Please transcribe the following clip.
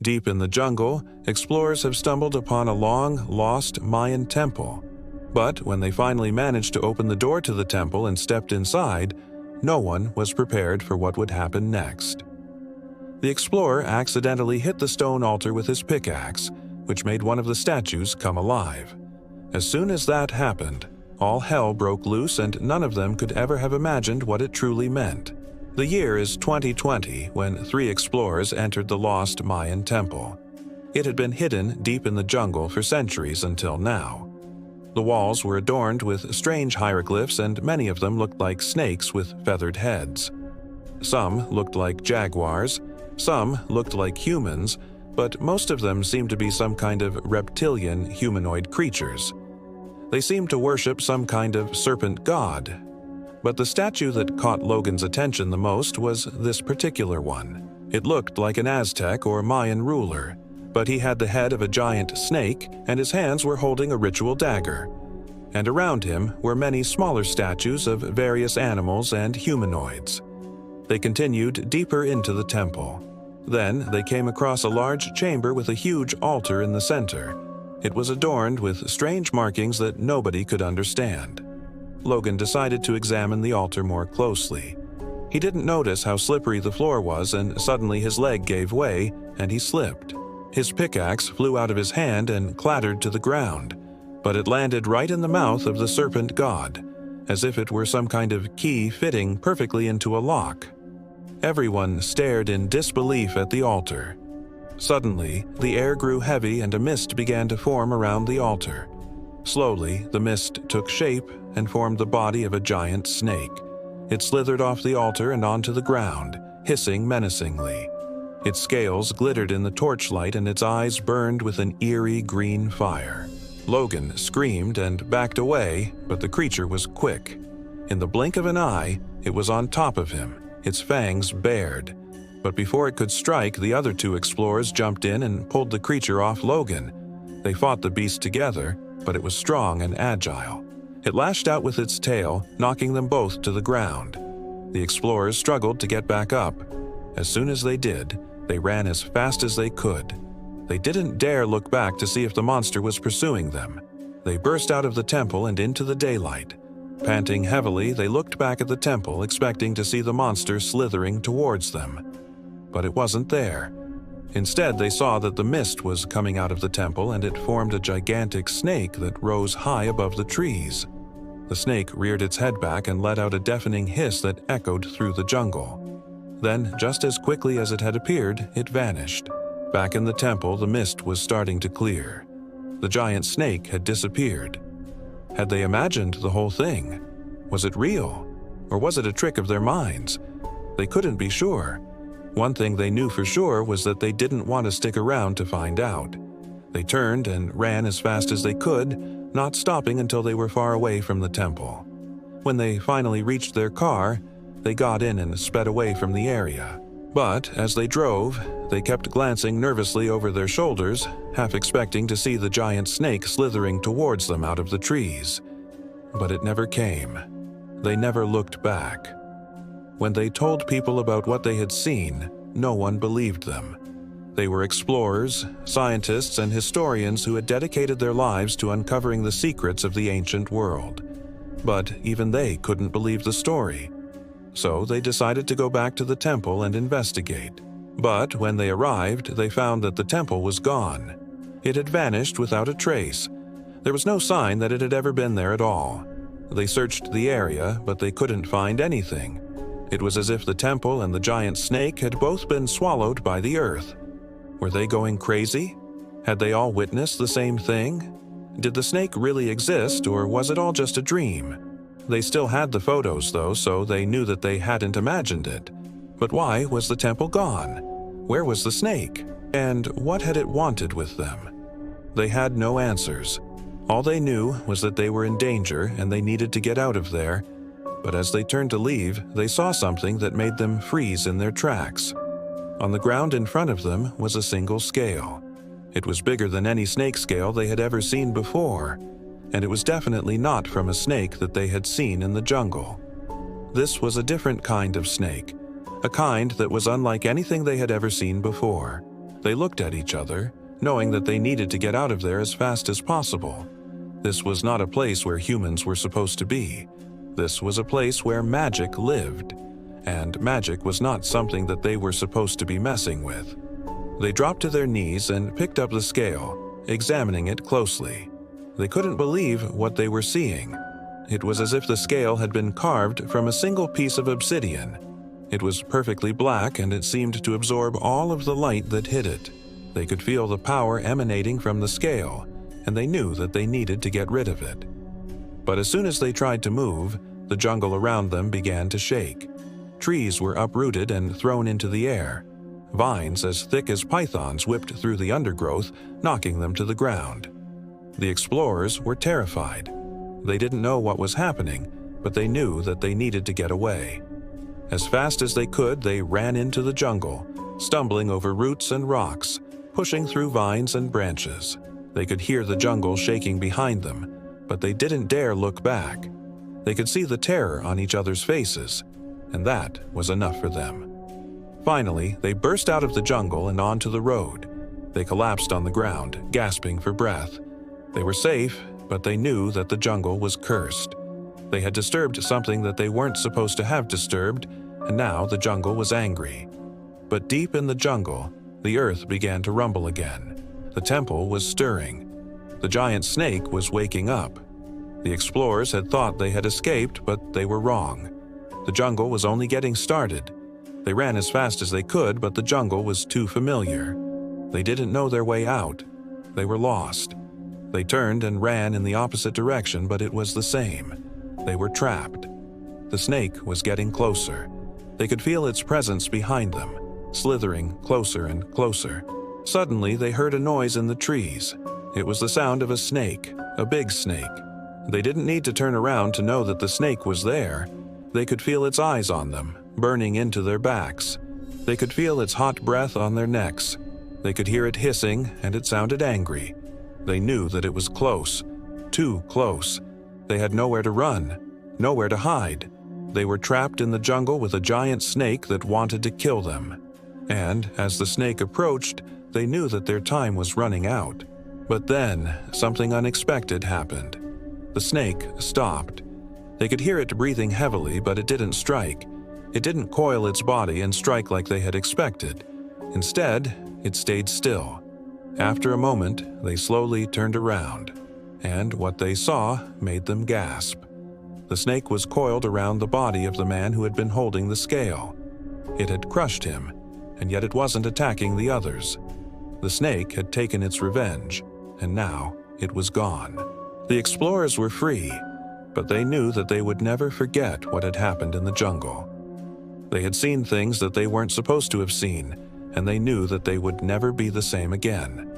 Deep in the jungle, explorers have stumbled upon a long-lost Mayan temple. But when they finally managed to open the door to the temple and stepped inside, no one was prepared for what would happen next. The explorer accidentally hit the stone altar with his pickaxe, which made one of the statues come alive. As soon as that happened, all hell broke loose and none of them could ever have imagined what it truly meant. The year is 2020 when 3 explorers entered the lost Mayan temple. It had been hidden deep in the jungle for centuries until now. The walls were adorned with strange hieroglyphs and many of them looked like snakes with feathered heads. Some looked like jaguars, some looked like humans, but most of them seemed to be some kind of reptilian humanoid creatures. They seemed to worship some kind of Serpent God. But the statue that caught Logan's attention the most was this particular one. It looked like an Aztec or Mayan ruler, but he had the head of a giant snake and his hands were holding a ritual dagger. And around him were many smaller statues of various animals and humanoids. They continued deeper into the temple. Then they came across a large chamber with a huge altar in the center. It was adorned with strange markings that nobody could understand. Logan decided to examine the altar more closely. He didn't notice how slippery the floor was and suddenly his leg gave way and he slipped. His pickaxe flew out of his hand and clattered to the ground, but it landed right in the mouth of the Serpent God, as if it were some kind of key fitting perfectly into a lock. Everyone stared in disbelief at the altar. Suddenly, the air grew heavy and a mist began to form around the altar. Slowly, the mist took shape and formed the body of a giant snake. It slithered off the altar and onto the ground, hissing menacingly. Its scales glittered in the torchlight and its eyes burned with an eerie green fire. Logan screamed and backed away, but the creature was quick. In the blink of an eye, it was on top of him, its fangs bared. But before it could strike, the other 2 explorers jumped in and pulled the creature off Logan. They fought the beast together, but it was strong and agile. It lashed out with its tail, knocking them both to the ground. The explorers struggled to get back up. As soon as they did, they ran as fast as they could. They didn't dare look back to see if the monster was pursuing them. They burst out of the temple and into the daylight. Panting heavily, they looked back at the temple, expecting to see the monster slithering towards them. But it wasn't there. Instead, they saw that the mist was coming out of the temple and it formed a gigantic snake that rose high above the trees. The snake reared its head back and let out a deafening hiss that echoed through the jungle. Then, just as quickly as it had appeared, it vanished. Back in the temple, the mist was starting to clear. The giant snake had disappeared. Had they imagined the whole thing? Was it real? Or was it a trick of their minds? They couldn't be sure. One thing they knew for sure was that they didn't want to stick around to find out. They turned and ran as fast as they could, not stopping until they were far away from the temple. When they finally reached their car, they got in and sped away from the area. But as they drove, they kept glancing nervously over their shoulders, half expecting to see the giant snake slithering towards them out of the trees. But it never came. They never looked back. When they told people about what they had seen, no one believed them. They were explorers, scientists, and historians who had dedicated their lives to uncovering the secrets of the ancient world. But even they couldn't believe the story. So they decided to go back to the temple and investigate. But when they arrived, they found that the temple was gone. It had vanished without a trace. There was no sign that it had ever been there at all. They searched the area, but they couldn't find anything. It was as if the temple and the giant snake had both been swallowed by the earth. Were they going crazy? Had they all witnessed the same thing? Did the snake really exist, or was it all just a dream? They still had the photos, though, so they knew that they hadn't imagined it. But why was the temple gone? Where was the snake? And what had it wanted with them? They had no answers. All they knew was that they were in danger and they needed to get out of there. But as they turned to leave, they saw something that made them freeze in their tracks. On the ground in front of them was a single scale. It was bigger than any snake scale they had ever seen before, and it was definitely not from a snake that they had seen in the jungle. This was a different kind of snake, a kind that was unlike anything they had ever seen before. They looked at each other, knowing that they needed to get out of there as fast as possible. This was not a place where humans were supposed to be. This was a place where magic lived, and magic was not something that they were supposed to be messing with. They dropped to their knees and picked up the scale, examining it closely. They couldn't believe what they were seeing. It was as if the scale had been carved from a single piece of obsidian. It was perfectly black, and it seemed to absorb all of the light that hit it. They could feel the power emanating from the scale, and they knew that they needed to get rid of it. But as soon as they tried to move, the jungle around them began to shake. Trees were uprooted and thrown into the air. Vines as thick as pythons whipped through the undergrowth, knocking them to the ground. The explorers were terrified. They didn't know what was happening, but they knew that they needed to get away. As fast as they could, they ran into the jungle, stumbling over roots and rocks, pushing through vines and branches. They could hear the jungle shaking behind them, but they didn't dare look back. They could see the terror on each other's faces, and that was enough for them. Finally, they burst out of the jungle and onto the road. They collapsed on the ground, gasping for breath. They were safe, but they knew that the jungle was cursed. They had disturbed something that they weren't supposed to have disturbed, and now the jungle was angry. But deep in the jungle, the earth began to rumble again. The temple was stirring. The giant snake was waking up. The explorers had thought they had escaped, but they were wrong. The jungle was only getting started. They ran as fast as they could, but the jungle was too familiar. They didn't know their way out. They were lost. They turned and ran in the opposite direction, but it was the same. They were trapped. The snake was getting closer. They could feel its presence behind them, slithering closer and closer. Suddenly, they heard a noise in the trees. It was the sound of a snake, a big snake. They didn't need to turn around to know that the snake was there. They could feel its eyes on them, burning into their backs. They could feel its hot breath on their necks. They could hear it hissing, and it sounded angry. They knew that it was close, too close. They had nowhere to run, nowhere to hide. They were trapped in the jungle with a giant snake that wanted to kill them. And as the snake approached, they knew that their time was running out. But then, something unexpected happened. The snake stopped. They could hear it breathing heavily, but it didn't strike. It didn't coil its body and strike like they had expected. Instead, it stayed still. After a moment, they slowly turned around, and what they saw made them gasp. The snake was coiled around the body of the man who had been holding the scale. It had crushed him, and yet it wasn't attacking the others. The snake had taken its revenge, and now it was gone. The explorers were free, but they knew that they would never forget what had happened in the jungle. They had seen things that they weren't supposed to have seen, and they knew that they would never be the same again.